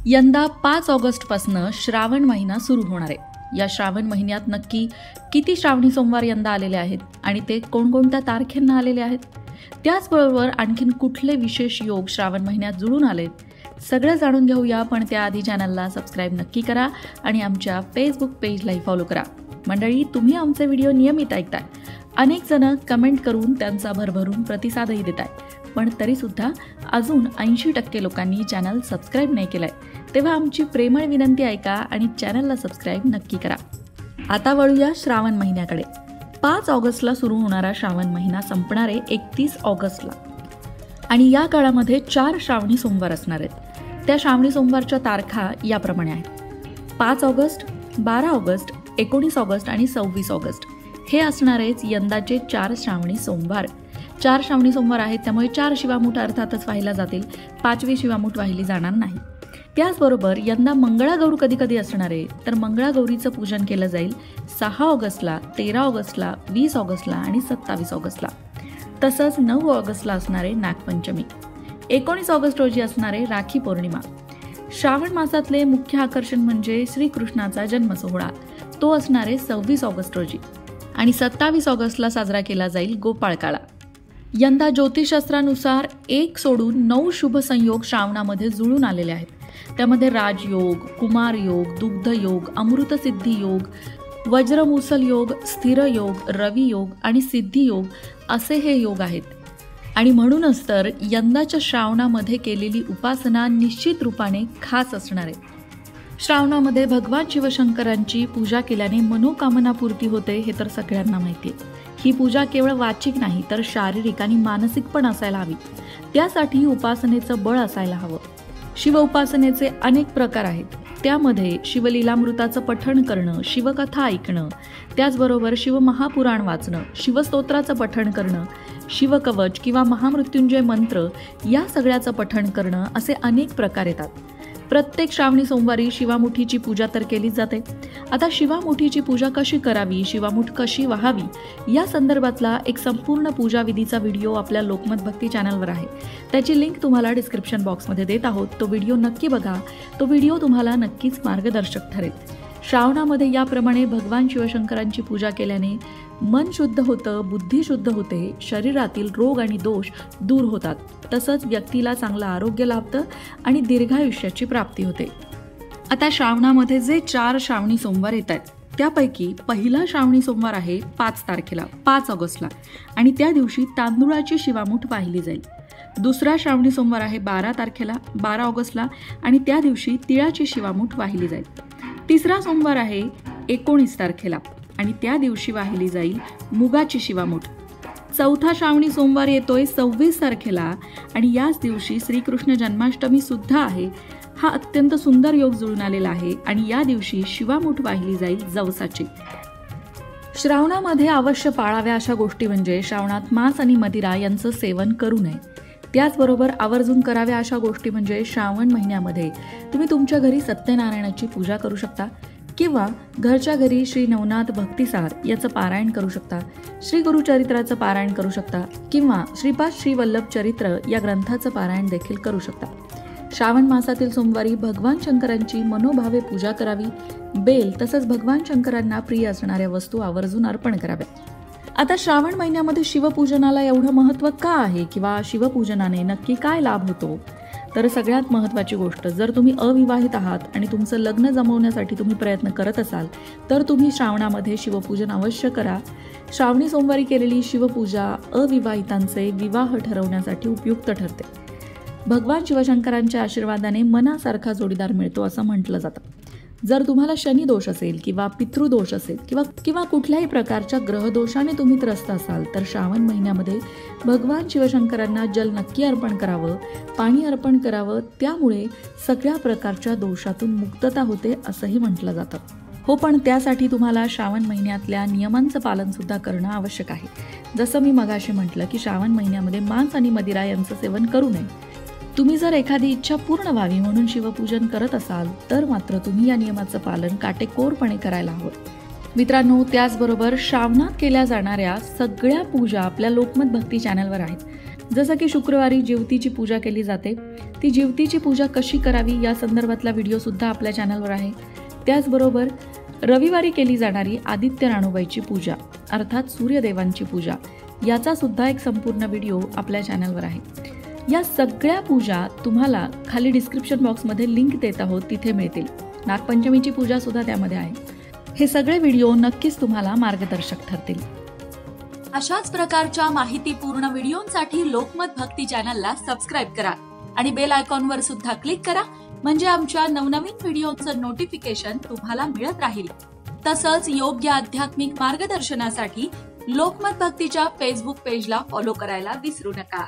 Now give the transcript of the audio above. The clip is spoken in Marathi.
यंदा 5 ऑगस्टपासून श्रावण महिना सुरू होणार आहे. या श्रावण महिन्यात नक्की किती श्रावणी सोमवार यंदा आलेले आहेत आणि ते कोणकोणत्या तारखेंना आलेले आहेत, त्याचबरोबर आणखीन कुठले विशेष योग श्रावण महिन्यात जुळून आलेत, सगळं जाणून घेऊया. पण त्याआधी चॅनलला सबस्क्राईब नक्की करा आणि आमच्या फेसबुक पेजलाही फॉलो करा. मंडळी, तुम्ही आमचे व्हिडिओ नियमित ऐकताय. अनेक जण कमेंट करून त्यांचा भरभरून प्रतिसादही देत आहे, पण तरीसुद्धा अजून 80% लोकांनी चॅनल सबस्क्राईब नाही केलं आहे. तेव्हा आमची प्रेमळ विनंती ऐका आणि चॅनलला सबस्क्राईब नक्की करा. आता वळूया श्रावण महिन्याकडे. 5 ऑगस्टला सुरू होणारा श्रावण महिना संपणार आहे 31 ऑगस्टला आणि या काळामध्ये 4 श्रावणी सोमवार असणार आहेत. त्या श्रावणी सोमवारच्या तारखा याप्रमाणे आहेत: 5 ऑगस्ट, 12 ऑगस्ट, 19 ऑगस्ट आणि 26 ऑगस्ट. हे असणारेच यंदाचे 4 श्रावणी सोमवार. 4 श्रावणी सोमवार आहेत, त्यामुळे 4 शिवामूठ अर्थातच वाहिल्या जातील. 5वी शिवामूठ वाहिली जाणार नाही. त्याचबरोबर यंदा मंगळागौर कधी कधी असणार आहे, तर मंगळागौरीचं पूजन केलं जाईल 6 ऑगस्टला, 13 ऑगस्टला, 20 ऑगस्टला आणि 27 ऑगस्टला. तसंच 9 ऑगस्टला असणारे नागपंचमी, 19 ऑगस्ट रोजी असणारे राखी पौर्णिमा. श्रावण मासातले मुख्य आकर्षण म्हणजे श्रीकृष्णाचा जन्म सोहळा. तो असणारे 26 ऑगस्ट रोजी आणि 27 ऑगस्टला साजरा केला जाईल गोपाळकाळा. यंदा ज्योतिषशास्त्रानुसार 1 सोडून 9 शुभ संयोग श्रावणामध्ये जुळून आलेले आहेत. त्यामध्ये राजयोग, कुमार योग, दुग्ध योग, अमृतसिद्धी योग, वज्रमुसल योग, स्थिर योग, रवी योग आणि सिद्धी योग असे हे योग आहेत. आणि म्हणूनच तर यंदाच्या श्रावणामध्ये केलेली उपासना निश्चित रूपाने खास असणार आहे. श्रावणामध्ये भगवान शिवशंकरांची पूजा केल्याने मनोकामना पूर्ती होते, हे तर सगळ्यांना माहिती आहे. ही पूजा केवळ वाचिक नाही तर शारीरिक आणि मानसिक पण असायला हवी. त्यासाठी उपासनेचं बळ असायला हवं. शिव उपासनेचे अनेक प्रकार आहेत. त्यामध्ये शिवलीलामृताचं पठण करणं, शिवकथा ऐकणं, त्याचबरोबर शिवमहापुराण वाचणं, शिवस्तोत्राचं पठण करणं, शिवकवच किंवा महामृत्युंजय मंत्र या सगळ्याचं पठण करणं असे अनेक प्रकार येतात. प्रत्येक श्रावणी सोमवारी शिवामुठीची पूजा तर केलीच जाते. आता शिवामुठीची पूजा कशी करावी, शिवामुठ कशी व्हावी या संदर्भातला एक संपूर्ण पूजाविधीचा व्हिडिओ आपल्या लोकमत भक्ती चॅनलवर आहे. त्याची लिंक तुम्हाला डिस्क्रिप्शन बॉक्समध्ये देत आहोत. तो व्हिडिओ नक्की बघा. तो व्हिडिओ तुम्हाला नक्कीच मार्गदर्शक ठरेल. श्रावणामध्ये याप्रमाणे भगवान शिवशंकरांची पूजा केल्याने मन शुद्ध होतं, बुद्धी शुद्ध होते, शरीरातील रोग आणि दोष दूर होतात. तसंच व्यक्तीला चांगलं आरोग्य लाभतं आणि दीर्घायुष्याची प्राप्ती होते. आता श्रावणामध्ये जे 4 श्रावणी सोमवार येत आहेत त्यापैकी पहिला श्रावणी सोमवार आहे 5 तारखेला, 5 ऑगस्टला, आणि त्या दिवशी तांदूळाची शिवामूठ वाहिली जाईल. दुसरा श्रावणी सोमवार आहे 12 तारखेला, 12 ऑगस्टला, आणि त्या दिवशी तिळाची शिवामूठ वाहिली जाईल. तिसरा सोमवार आहे 19 तारखेला आणि त्या दिवशी वाहिली जाईल मुगाची शिवामूठ. चौथा श्रावणी सोमवार येतोय 26 तारखेला आणि याच दिवशी श्रीकृष्ण जन्माष्टमी सुद्धा आहे. हा अत्यंत सुंदर योग जुळून आलेला आहे आणि या दिवशी शिवामूठ वाहिली जाईल जवसाची. श्रावणामध्ये अवश्य पाळाव्या अशा गोष्टी म्हणजे श्रावणात मांस आणि मदिरा यांचं सेवन करू नये. त्याचबरोबर आवर्जून कराव्या अशा गोष्टी म्हणजे श्रावण महिन्यामध्ये तुम्ही तुमच्या घरी सत्यनारायणाची पूजा करू शकता किंवा घरच्या घरी श्री नवनाथ भक्तिसार याचं पारायण करू शकता, श्री गुरुचरित्राचं पारायण करू शकता किंवा श्रीपाद श्री वल्लभ चरित्र या ग्रंथाचं पारायण देखील करू शकता. श्रावण मासातील सोमवारी भगवान शंकरांची मनोभावे पूजा करावी. बेल तसंच भगवान शंकरांना प्रिय असणाऱ्या वस्तू आवर्जून अर्पण कराव्या. आता श्रावण महिन्यामध्ये शिवपूजनाला एवढं महत्त्व का आहे किंवा शिवपूजनाने नक्की काय लाभ होतो, तर सगळ्यात महत्त्वाची गोष्ट, जर तुम्ही अविवाहित आहात आणि तुमचं लग्न जमवण्यासाठी तुम्ही प्रयत्न करत असाल तर तुम्ही श्रावणामध्ये शिवपूजन अवश्य करा. श्रावणी सोमवारी केलेली शिवपूजा अविवाहितांचे विवाह ठरवण्यासाठी उपयुक्त ठरते. भगवान शिवशंकरांच्या आशीर्वादाने मनासारखा जोडीदार मिळतो असं म्हटलं जातं. जर तुम्हाला शनी दोष असेल किंवा पितृदोष असेल किंवा कुठल्याही प्रकारच्या ग्रहदोषाने तुम्ही त्रस्त असाल तर श्रावण महिन्यामध्ये भगवान शिवशंकरांना जल नक्की अर्पण करावं, पाणी अर्पण करावं. त्यामुळे सगळ्या प्रकारच्या दोषातून मुक्तता होते असंही म्हटलं जातं. हो, पण त्यासाठी तुम्हाला श्रावण महिन्यातल्या नियमांचं पालन सुद्धा करणं आवश्यक आहे. जसं मी मगाशी म्हटलं की श्रावण महिन्यामध्ये मांस आणि मदिरा यांचं सेवन करू नये. तुम्ही जर एखादी इच्छा पूर्ण व्हावी म्हणून शिवपूजन करत असाल तर मात्र तुम्ही या नियमाचं पालन काटेकोरपणे करायला हवं. मित्रांनो, त्याचबरोबर श्रावणात केल्या जाणाऱ्या सगळ्या पूजा आपल्या लोकमत भक्ती चॅनलवर आहेत. जसं की शुक्रवारी ज्योतीची पूजा केली जाते, ती जिवतीची पूजा कशी करावी या संदर्भातला व्हिडिओ सुद्धा आपल्या चॅनलवर आहे. त्याचबरोबर रविवारी केली जाणारी आदित्य राणूबाईची पूजा अर्थात सूर्यदेवांची पूजा याचा सुद्धा एक संपूर्ण व्हिडिओ आपल्या चॅनलवर आहे. या सगळ्या पूजा तुम्हाला खाली डिस्क्रिप्शन बॉक्समध्ये लिंक देत आहोत, तिथे मिळतील. नागपंचमीची पूजा सुद्धा त्यामध्ये आहे. हे सगळे व्हिडिओ नक्कीच तुम्हाला मार्गदर्शक ठरतील. अशाच प्रकारच्या माहितीपूर्ण व्हिडिओंसाठी लोकमत भक्ती चॅनलला सबस्क्राईब करा आणि बेल आयकॉनवर सुद्धा क्लिक करा, म्हणजे आमच्या नवनवीन व्हिडिओचं नोटिफिकेशन तुम्हाला मिळत राहील. तसंच योग्य आध्यात्मिक मार्गदर्शनासाठी लोकमत भक्तीच्या फेसबुक पेजला फॉलो करायला विसरू नका.